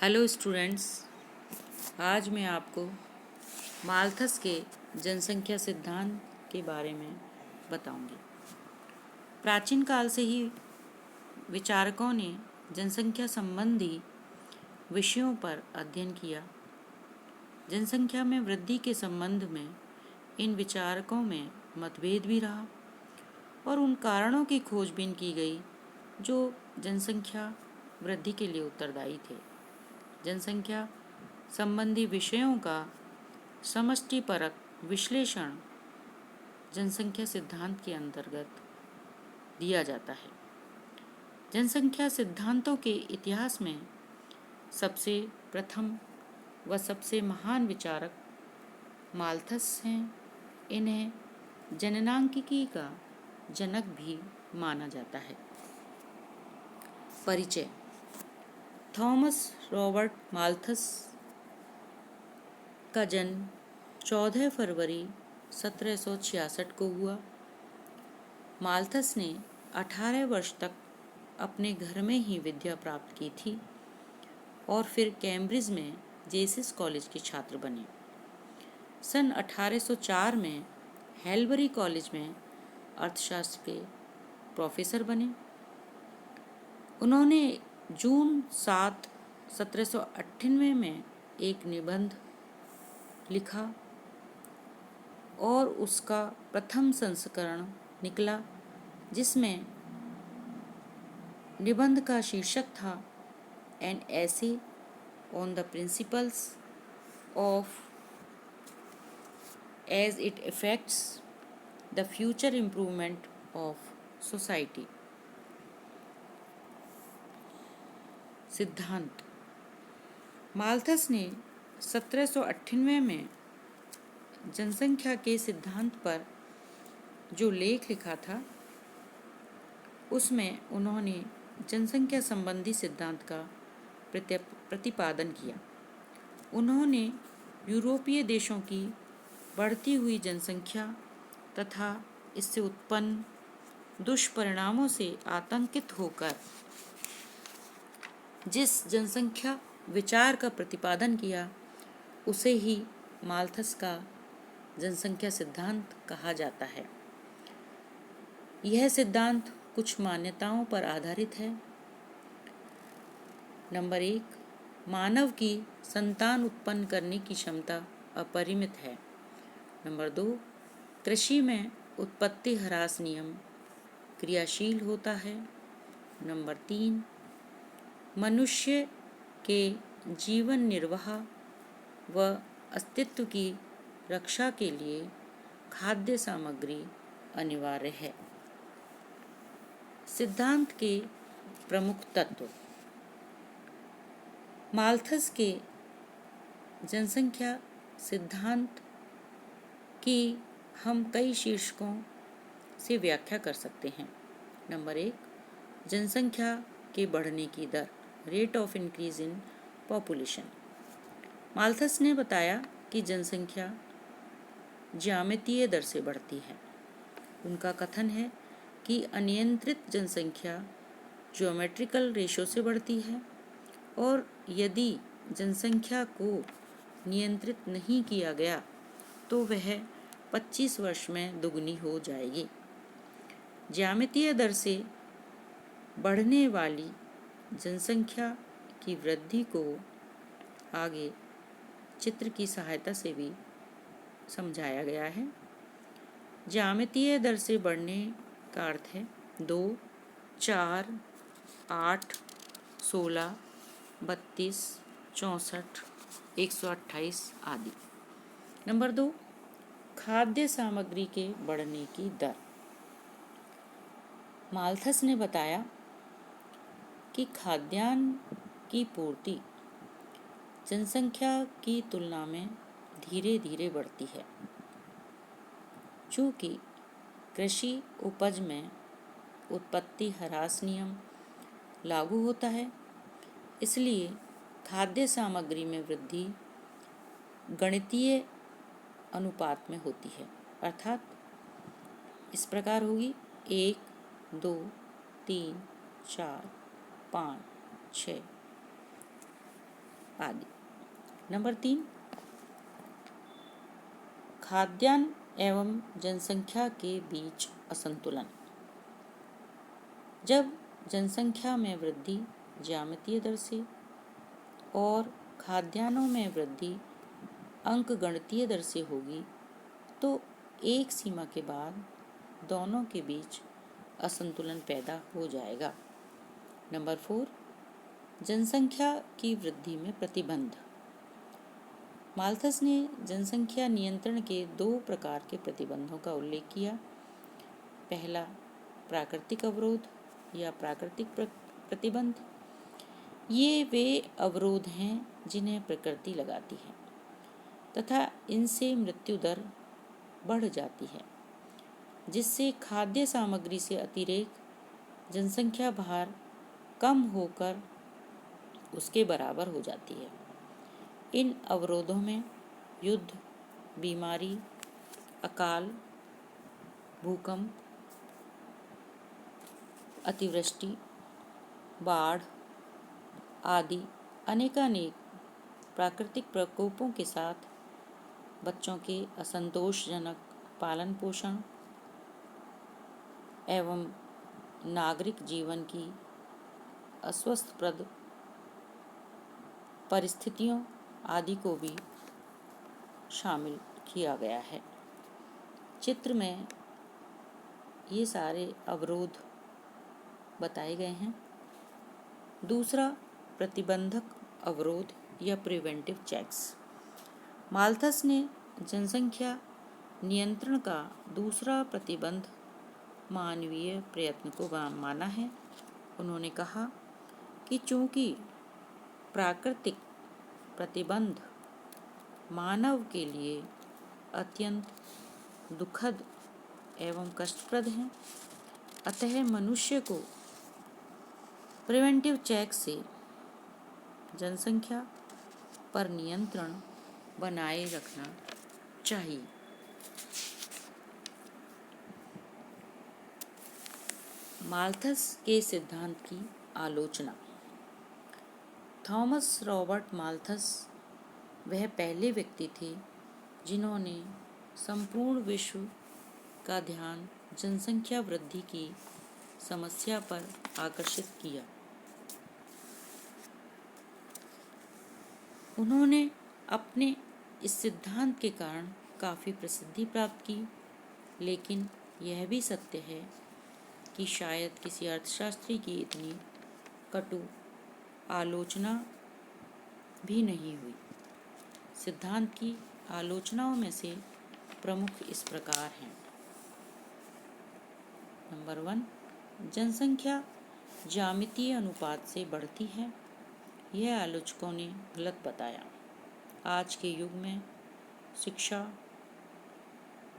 Hello students, आज मैं आपको माल्थस के जनसंख्या सिद्धांत के बारे में बताऊंगी। प्राचीन काल से ही विचारकों ने जनसंख्या संबंधी विषयों पर अध्ययन किया। जनसंख्या में वृद्धि के संबंध में इन विचारकों में मतभेद भी रहा और उन कारणों की खोजबीन की गई जो जनसंख्या वृद्धि के लिए उत्तरदायी थे। जनसंख्या संबंधी विषयों का समष्टिपरक विश्लेषण जनसंख्या सिद्धांत के अंतर्गत दिया जाता है। जनसंख्या सिद्धांतों के इतिहास में सबसे प्रथम व सबसे महान विचारक माल्थस हैं। इन्हें जननांकिकी का जनक भी माना जाता है। परिचय: थॉमस रॉबर्ट माल्थस का जन्म 14 फरवरी 1766 को हुआ। माल्थस ने 18 वर्ष तक अपने घर में ही विद्या प्राप्त की थी और फिर कैम्ब्रिज में जेसिस कॉलेज के छात्र बने। सन 1804 में हेलबरी कॉलेज में अर्थशास्त्र के प्रोफेसर बने। उन्होंने जून 7, 1798 में एक निबंध लिखा और उसका प्रथम संस्करण निकला, जिसमें निबंध का शीर्षक था an essay on the principles of as it affects the future improvement of society. सिद्धांत: माल्थस ने 1798 में जनसंख्या के सिद्धांत पर जो लेख लिखा था, उसमें उन्होंने जनसंख्या संबंधी सिद्धांत का प्रतिपादन किया। उन्होंने यूरोपीय देशों की बढ़ती हुई जनसंख्या तथा इससे उत्पन्न दुष्परिणामों से आतंकित होकर जिस जनसंख्या विचार का प्रतिपादन किया, उसे ही माल्थस का जनसंख्या सिद्धांत कहा जाता है। यह सिद्धांत कुछ मान्यताओं पर आधारित है। नंबर 1, मानव की संतान उत्पन्न करने की क्षमता अपरिमित है। नंबर 2, कृषि में उत्पत्ति ह्रास नियम क्रियाशील होता है। नंबर 3, मनुष्य के जीवन निर्वाह व अस्तित्व की रक्षा के लिए खाद्य सामग्री अनिवार्य है। सिद्धांत के प्रमुख तत्व: माल्थस के जनसंख्या सिद्धांत की हम कई शीर्षकों से व्याख्या कर सकते हैं। नंबर 1, जनसंख्या के बढ़ने की दर, rate of increase in population. Malthus ने बताया कि जनसंख्या ज्यामितीय दर से बढ़ती है। उनका कथन है कि अनियंत्रित जनसंख्या ज्योमेट्रिकल रेशो से बढ़ती है और यदि जनसंख्या को नियंत्रित नहीं किया गया तो वह 25 वर्ष में दुगनी हो जाएगी। ज्यामितीय दर से बढ़ने वाली जनसंख्या की वृद्धि को आगे चित्र की सहायता से भी समझाया गया है। ज्यामितीय दर से बढ़ने का अर्थ है 2, 4, 8, 16, 32, 64, 128 आदि। नंबर 2, खाद्य सामग्री के बढ़ने की दर। माल्थस ने बताया कि खाद्यान्न की पूर्ति जनसंख्या की तुलना में धीरे धीरे बढ़ती है। चूँकि कृषि उपज में उत्पत्ति ह्रास नियम लागू होता है, इसलिए खाद्य सामग्री में वृद्धि गणितीय अनुपात में होती है, अर्थात इस प्रकार होगी 1, 2, 3, 4, 5, 6। आदि। नंबर 3, खाद्यान्न एवं जनसंख्या के बीच असंतुलन। जब जनसंख्या में वृद्धि ज्यामितीय दर से और खाद्यान्नों में वृद्धि अंकगणितीय दर से होगी तो एक सीमा के बाद दोनों के बीच असंतुलन पैदा हो जाएगा। नंबर 4, जनसंख्या की वृद्धि में प्रतिबंध। माल्थस ने जनसंख्या नियंत्रण के 2 प्रकार के प्रतिबंधों का उल्लेख किया। पहला, प्राकृतिक अवरोध या प्राकृतिक प्रतिबंध। ये वे अवरोध हैं जिन्हें प्रकृति लगाती है तथा इनसे मृत्यु दर बढ़ जाती है, जिससे खाद्य सामग्री से अतिरेक जनसंख्या भार कम होकर उसके बराबर हो जाती है। इन अवरोधों में युद्ध, बीमारी, अकाल, भूकंप, अतिवृष्टि, बाढ़ आदि अनेकानेक प्राकृतिक प्रकोपों के साथ बच्चों के असंतोषजनक पालन पोषण एवं नागरिक जीवन की अस्वस्थप्रद परिस्थितियों आदि को भी शामिल किया गया है। चित्र में ये सारे अवरोध बताए गए हैं। दूसरा, प्रतिबंधक अवरोध या प्रिवेंटिव चेक्स। माल्थस ने जनसंख्या नियंत्रण का दूसरा प्रतिबंध मानवीय प्रयत्न को माना है। उन्होंने कहा कि चूंकि प्राकृतिक प्रतिबंध मानव के लिए अत्यंत दुखद एवं कष्टप्रद हैं, अतः मनुष्य को प्रिवेंटिव चेक से जनसंख्या पर नियंत्रण बनाए रखना चाहिए। माल्थस के सिद्धांत की आलोचना। थॉमस रॉबर्ट माल्थस वह पहले व्यक्ति थे जिन्होंने संपूर्ण विश्व का ध्यान जनसंख्या वृद्धि की समस्या पर आकर्षित किया। उन्होंने अपने इस सिद्धांत के कारण काफ़ी प्रसिद्धि प्राप्त की, लेकिन यह भी सत्य है कि शायद किसी अर्थशास्त्री की इतनी कटु आलोचना भी नहीं हुई। सिद्धांत की आलोचनाओं में से प्रमुख इस प्रकार हैं। नंबर 1, जनसंख्या ज्यामितीय अनुपात से बढ़ती है। यह आलोचकों ने गलत बताया। आज के युग में शिक्षा,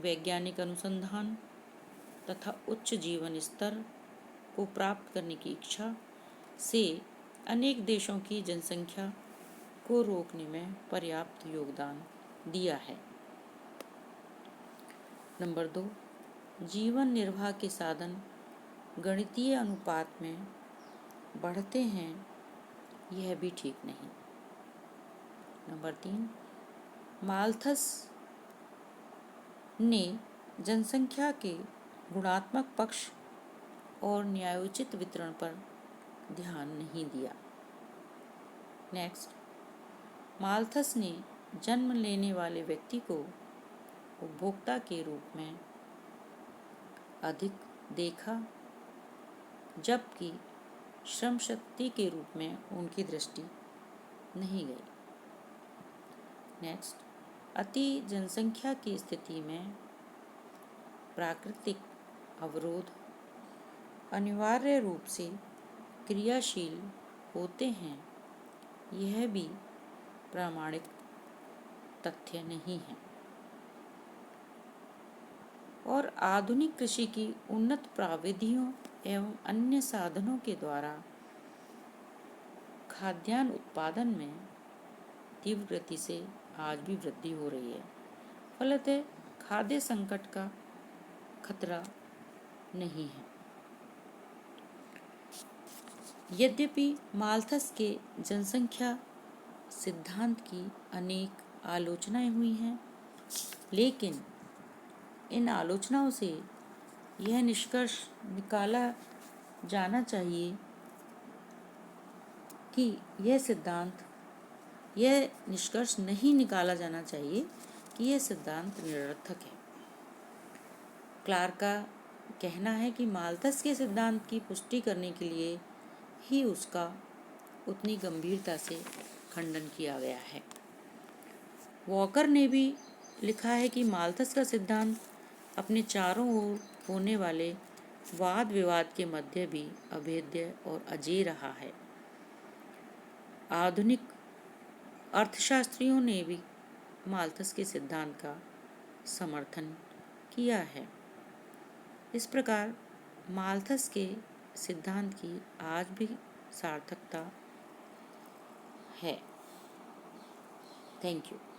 वैज्ञानिक अनुसंधान तथा उच्च जीवन स्तर को प्राप्त करने की इच्छा से अनेक देशों की जनसंख्या को रोकने में पर्याप्त योगदान दिया है। नंबर 2, जीवन निर्वाह के साधन गणितीय अनुपात में बढ़ते हैं, यह भी ठीक नहीं। नंबर 3, माल्थस ने जनसंख्या के गुणात्मक पक्ष और न्यायोचित वितरण पर ध्यान नहीं दिया। नेक्स्ट, माल्थस ने जन्म लेने वाले व्यक्ति को उपभोक्ता के रूप में अधिक देखा, जबकि श्रम शक्ति के रूप में उनकी दृष्टि नहीं गई। नेक्स्ट, अति जनसंख्या की स्थिति में प्राकृतिक अवरोध अनिवार्य रूप से क्रियाशील होते हैं, यह भी प्रामाणिक तथ्य नहीं है। और आधुनिक कृषि की उन्नत प्रविधियों एवं अन्य साधनों के द्वारा खाद्यान्न उत्पादन में तीव्र गति से आज भी वृद्धि हो रही है। फलतः खाद्य संकट का खतरा नहीं है। यद्यपि माल्थस के जनसंख्या सिद्धांत की अनेक आलोचनाएं हुई हैं, लेकिन इन आलोचनाओं से यह निष्कर्ष निकाला जाना चाहिए कि यह निष्कर्ष नहीं निकाला जाना चाहिए कि यह सिद्धांत निरर्थक है। क्लार्क का कहना है कि माल्थस के सिद्धांत की पुष्टि करने के लिए ही उसका उतनी गंभीरता से खंडन किया गया है। वॉकर ने भी लिखा है कि माल्थस का सिद्धांत अपने चारों ओर होने वाले वाद विवाद के मध्य भी अभेद्य और अजेय रहा है। आधुनिक अर्थशास्त्रियों ने भी माल्थस के सिद्धांत का समर्थन किया है। इस प्रकार माल्थस के सिद्धांत की आज भी सार्थकता है। Thank you.